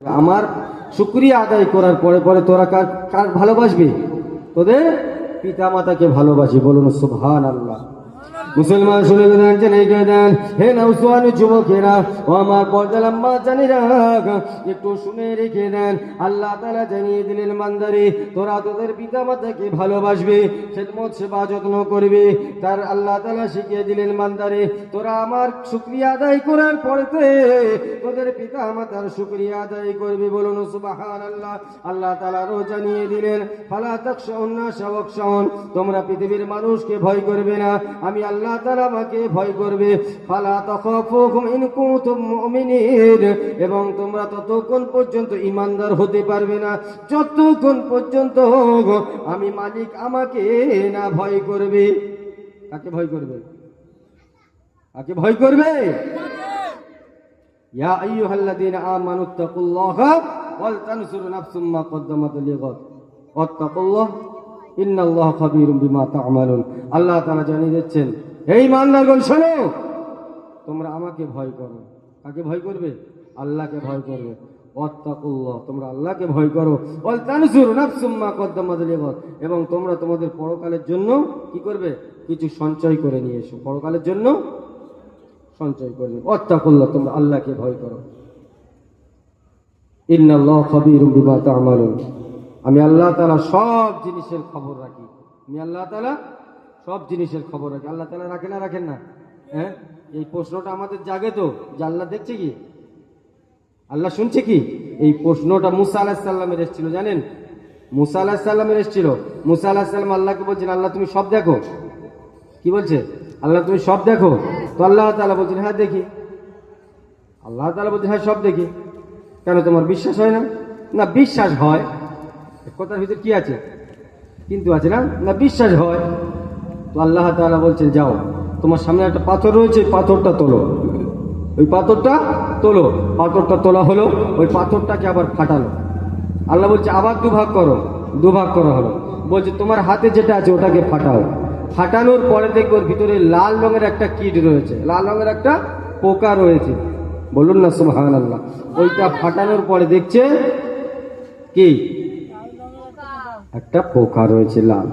আমার শুকরিয়া আদায় করার পরে পরে তোরা কার কার ভালোবাসবি? তোদের পিতা মাতাকে ভালোবাসি। বলুন সুবহানাল্লাহ। মুসলমান শুনে দেন, হে নওজোয়ান যুবকেরা ও আমার পর্দা লম্বা জানিরা, একটু শুনে রেখে দেন। আল্লাহ তাআলা জানিয়ে দিলেন, বান্দারে তোরা তোদের পিতা মাতাকে ভালোবাসবি, খেদমত সেবা যত্ন করবি। তার আল্লাহ তাআলা শিখিয়ে দিলেন, বান্দারে তোরা আমার শুকরিয়া আদায় করার পরেতে তোদের পিতা মাতার শুকরিয়া আদায় করবি। বলুন সুবহানাল্লাহ। আল্লাহ তাআলা আরো জানিয়ে দিলেন, ফালা তাখশাউন নাসা ওয়াখশাউন, তোমরা পৃথিবীর মানুষকে ভয় করবে না, আমি আল্লাহ তাআলা আমাকে ভয় করবে। ফালা তাখাফুহুম ইন কুনতুম মুমিনিন, এবং তোমরা ততক্ষণ পর্যন্ত ঈমানদার হতে পারবে না যতক্ষণ পর্যন্ত আমি মালিক আমাকে না ভয় করবে। কাকে ভয় করবে? কাকে ভয় করবে? ইয়া আইয়ুহাল্লাযীনা আমানুত্তাকুল্লাহা ওয়াল তানজুর নাফসুম মা কদ্দামাত লিগাদ ওয়াত্তাকুল্লাহ ইন্নাল্লাহা খাবীরুম বিমা তা'মালুন। আল্লাহ তাআলা জানিয়ে দিচ্ছেন, হে ঈমানদারগণ শোনো, তোমরা আমাকে ভয় করো। কাকে ভয় করবে? আল্লাহকে ভয় করবে। ওয়াত্তাকুল্লাহ, তোমরা আল্লাহকে ভয় করো। ওয়াল তানজুর নাফসুম মা কদ্দামাত লিগাদ, এবং তোমরা তোমাদের পরকালের জন্য কি করবে? কিছু সঞ্চয় করে নিয়ে এসো। পরকালের জন্য সঞ্চয় করবে। ওয়াত্তাকুল্লাহ, তোমরা আল্লাহকে ভয় করো। ইন্নাল্লাহা খাবীরুম বিমা তা'মালুন, আমি আল্লাহ তাআলা সব জিনিসের খবর রাখি। আমি আল্লাহ তাআলা সব জিনিসের খবর রাখি। আল্লাহ তাআলা রাখেন না রাখেন না? হ্যাঁ, এই প্রশ্নটা আমাদের জাগে তো, যে আল্লাহ দেখছে কি, আল্লাহ শুনছে কি? এই প্রশ্নটা মুসা আলাইহিস সালামের এসেছিল, জানেন? মুসা আলাইহিস সালামের এসেছিল। মুসা আলাইহিস সালাম আল্লাহকে বলছেন, আল্লাহ তুমি সব দেখো। কি বলছে? আল্লাহ তুমি সব দেখো। তো আল্লাহ তাআলা বলছেন, হ্যাঁ দেখি। আল্লাহ তাআলা বলছেন, হ্যাঁ সব দেখি। কেন তোমার বিশ্বাস হয় না? না, বিশ্বাস হয়। কথার ভিতরে কি আছে? কিন্তু আছে না? না, বিশ্বাস হয়। তো আল্লাহ তাআলা বলছেন, যাও, তোমার সামনে একটা পাথর রয়েছে, পাথরটা তোলো। ওই পাথরটা তোলো। পাথরটা তোলা হলো, ওই পাথরটাকে আবার ফাটালো। আল্লাহ বলছে, আবার দুভাগ করো। দুভাগ করা হলো। বলছে, তোমার হাতে যেটা আছে ওটাকে ফাটাও। ফাটানোর পরে দেখবো ওর ভিতরে লাল রঙের একটা কীট রয়েছে, লাল রঙের একটা পোকা রয়েছে। বলুন না সুবহানাল্লাহ। ওইটা ফাটানোর পরে দেখছে কি? একটা পোকা রয়েছে লাল।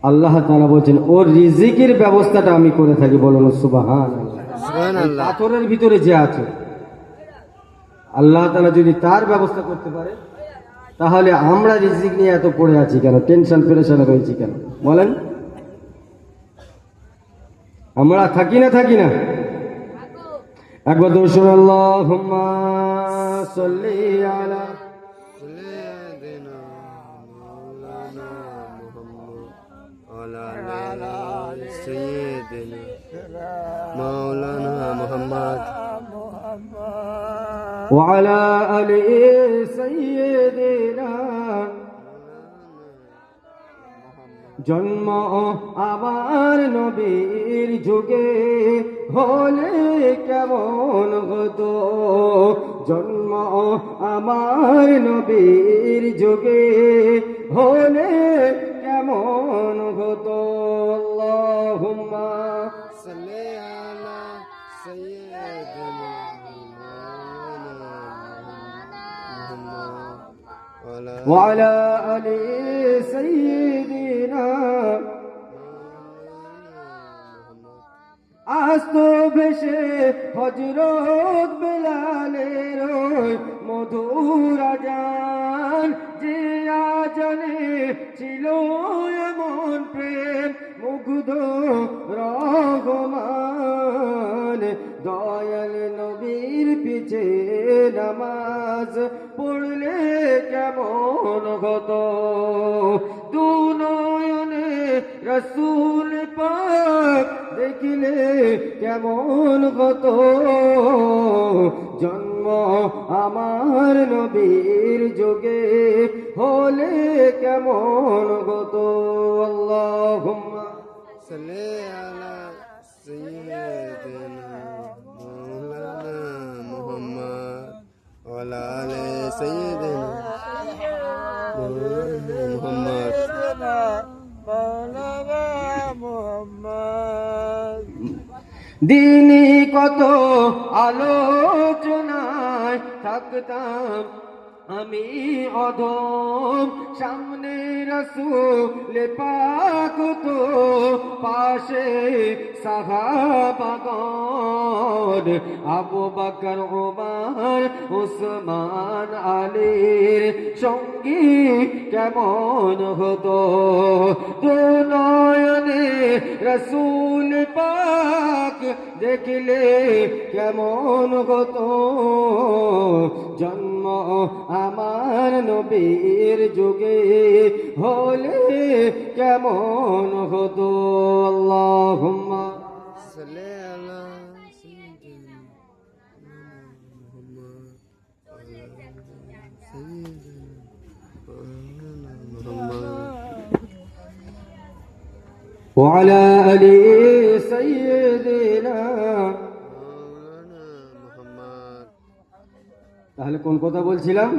আল্লাহ তাআলা বলছেন, ওর রিজিকের ব্যবস্থাটা আমি করে থাকি। বলুন সুবহানাল্লাহ। পাথরের ভিতরে যে আছে, আল্লাহ তাআলা যদি তার ব্যবস্থা করতে পারে, তাহলে আমরা রিজিক নিয়ে এত পড়ে আছি কেন? টেনশন পেরেশানে রয়েছি কেন? বলেন, আমরা থাকি না থাকি না? একবার দর্শন, আল্লাহুম্মা সাল্লি আলা সাইয়্যিদিনা মাওলানা মুহাম্মদ ওয়া আলা আলি সাইয়্যিদিনা মাওলানা মুহাম্মদ ওয়া আলা আলি সাইয়্যিদিনা। জন্ম আবার নবীর যুগে হলে কেমন হতো? জন্ম আমার নবীর যুগে হলে কেমন হতো? আল্লাহুম্মা সাল্লি আলা সাইয়্যিদিনা মুহাম্মদ ওয়া আলা আলি সাইয়্যিদিনা। আস্ত ভেসে হযরত বেলালের মধুর আযান, যে আযানে ছিল এমন প্রেম মুগ্ধ রহমান। দয়াল নবীর পিছে নামাজ পড়লে কেমন হতো? দু নয়নে রাসূল পাক দেখিলে কেমন হতো? জন্ম আমার নবীর যুগে হলে কেমন হতো? আল্লাহুম্মা সাল্লি আলা সাইয়্যিদিনা মাওলানা মুহাম্মদ ওয়া আলা আলি সাইয়্যিদিনা মুহাম্মদ। দিনই কত আলোচনায় থাকতাম আমি অধম, সামনে রাসূল পাক তো পাশে সাহাবাগণ, আবু বকর ওমর উসমান আলীর সঙ্গী কেমন হতো, দুনয়নে রাসূল পাক দেখলে কেমন হতো, জন্ম আমার নবীর যুগে হলে কেমন হতো। আল্লাহুম্মা সাল্লি আলা সাইয়্যিদিনা মুহাম্মদ ওয়া আলা আলি সাইয়্যিদিনা। তাহলে কোন কথা বলছিলাম?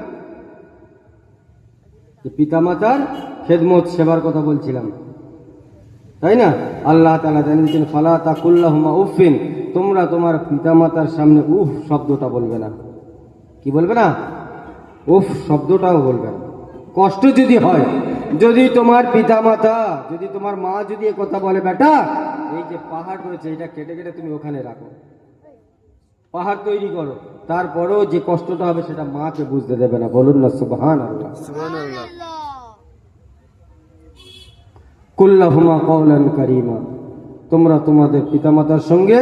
যে পিতামাতার খেদমত সেবার কথা বলছিলাম, তাই না? আল্লাহ তাআলা জানিয়েছেন ফালা তাকুল্লাহুমা উফিন, তোমরা তোমার পিতামাতার সামনে উফ শব্দটা বলবে না। কি বলবে না? উফ শব্দটাও বলবে না। কষ্ট যদি হয়, যদি তোমার পিতামাতা, যদি তোমার মা যদি এ কথা বলে, বেটা এই যে পাহাড় রয়েছে এটা কেটে কেটে তুমি ওখানে রাখো, পাহাড় তৈরি করো, তারপরেও যে কষ্টটা হবে সেটা মাকে বুঝতে দেবে না। বলুন না সুবহানাল্লাহ। সুবহানাল্লাহ। কুল্লাহুমা কওলান কারীমা, তোমরা তোমাদের পিতামাতার সঙ্গে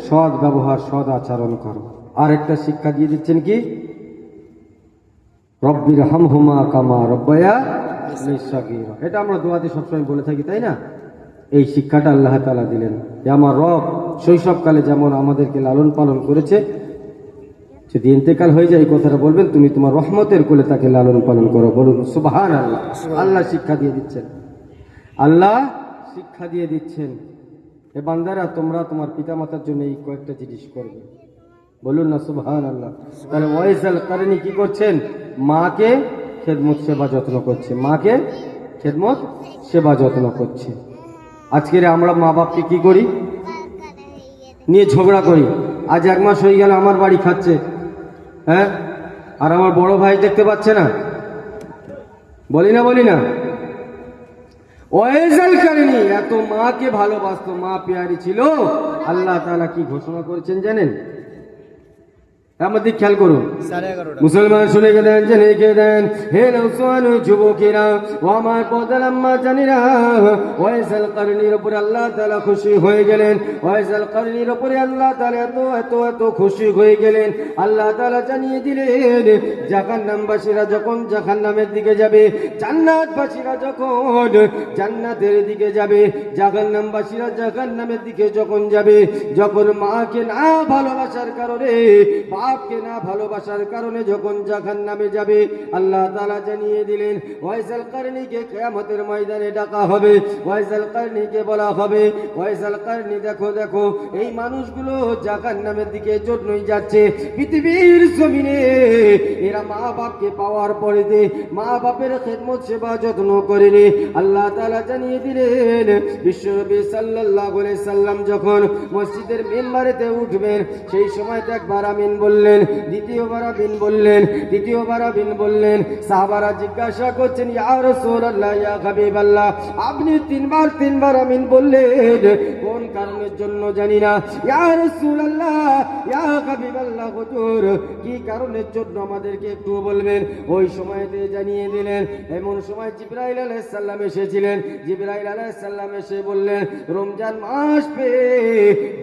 সৎ ব্যবহার, সৎ আচরণ করো। আর একটা শিক্ষা দিয়ে দিচ্ছেন কি, রব্বির হামহুমা কামা রব্বায়ানি সাগীরা। এটা আমরা দোয়াতে সবসময় বলে থাকি, তাই না? এই শিক্ষাটা আল্লাহ তাআলা দিলেন যে আমার রব শৈশবকালে যেমন আমাদেরকে লালন পালন করেছে, যদি ইন্তেকাল হয়ে যায় এই কথাটা বলবেন, তুমি তোমার রহমতের কোলে তাকে লালন পালন করো। বলুন সুবহানাল্লাহ। আল্লাহ শিক্ষা দিয়ে দিচ্ছেন, আল্লাহ শিক্ষা দিয়ে দিচ্ছেন, এ বান্দারা তোমরা তোমার পিতামাতার জন্য এই কয়েকটা জিনিস করবে। বলুন না সুবহানাল্লাহ। তাহলে ওয়াইস আল কারনী কি করছেন? মাকে খেদমত সেবা যত্ন করছে, মাকে খেদমত সেবা যত্ন করছে। আজকের আমরা মা বাপকে কি করি? নিয়ে ঝগড়া করি। আজ 1 মাস হয়ে গেল আমার বাড়ি খাচ্ছে, হ্যাঁ, আর আমার বড় ভাই দেখতে পাচ্ছে না। বলি না, বলি না? ওয়াইজাল কারণী এত মাকে ভালোবাসতো, মা পেয়ারি ছিল। আল্লাহ তাআলা কি ঘোষণা করেছেন জানেন? আমাদের খেয়াল করুন, মুসলমান শুনে গেলেন, জেনে গেলেন, হে নওজওয়ান যুবকেরা ও আমার পর্দার জানিরা, ওয়াইজাল কারণীর উপরে আল্লাহ তাআলা খুশি হয়ে গেলেন। ওয়াইজাল কারণীর উপরে আল্লাহ তাআলা এত এত এত খুশি হয়ে গেলেন, আল্লাহ তাআলা জানিয়ে দিলেন জাহান্নামবাসীরা যখন জাহান্নামের দিকে যাবে, জান্নাতবাসীরা যখন জান্নাতের দিকে যাবে, জাহান্নামবাসীরা জাহান্নামের দিকে যখন যাবে, যখন মাকে না ভালোবাসার কারণে, বাপকে না ভালোবাসার কারণে যখন জাহান্নামে যাবে, আল্লাহ তাআলা জানিয়ে দিলেন ওয়াইসাল কারনীকে কিয়ামতের ময়দানে ডাকা হবে। ওয়াইসাল কারনীকে বলা হবে, ওয়াইসাল কারনী দেখো দেখো এই মানুষগুলো জাহান্নামের দিকে জন্যই যাচ্ছে। পৃথিবীর জমিনে এরা মা বাপকে পাওয়ার পরে মা বাপের খেদমত সেবা যত্ন করেনি। আল্লাহ তাআলা জানিয়ে দিলেন বিশ্বনবী সাল্লাল্লাহু আলাইহি সাল্লাম যখন মসজিদের মিম্বারেতে উঠবেন, সেই সময় তো একবার আমিন বললেন, দ্বিতীয়বার আমিন বললেন, তৃতীয়বার আমিন বললেন। সাহাবারা জিজ্ঞাসা করছেন, ইয়া রাসূলুল্লাহ, ইয়া হাবিবাল্লাহ, আপনি তিনবার আমিন বললেন, কোন কারণের জন্য জানি না। ইয়া রাসূলুল্লাহ, ইয়া হাবিবাল্লাহ, হুজুর কি কারণের জন্য আমাদেরকে একটু বলবেন? ওই সময়তে জানিয়ে দিলেন, এমন সময় জিবরাইল আলাইহিস সালাম এসেছিলেন। জিবরাইল আলাইহিস সালাম এসে বললেন, রমজান মাস পেয়ে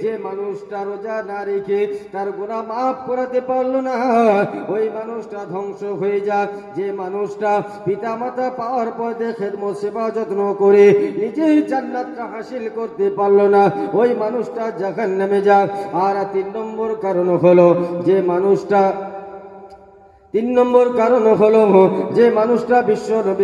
যে মানুষটা রোজা না রেখে তার গুনাহ মাফ করাতে পারলো না, ওই মানুষটা ধ্বংস হয়ে যাক। যে মানুষটা পিতামাতা পাওয়ার পর খেদমত সেবা যত্ন করে নিজের জান্নাতটা হাসিল করতে পারলো না, ওই মানুষটা জাহান্নামে যাক। আর 3 নম্বর কারণ হলো যে মানুষটা, 3 নম্বর কারণ হলো যে মানুষটা বিশ্ব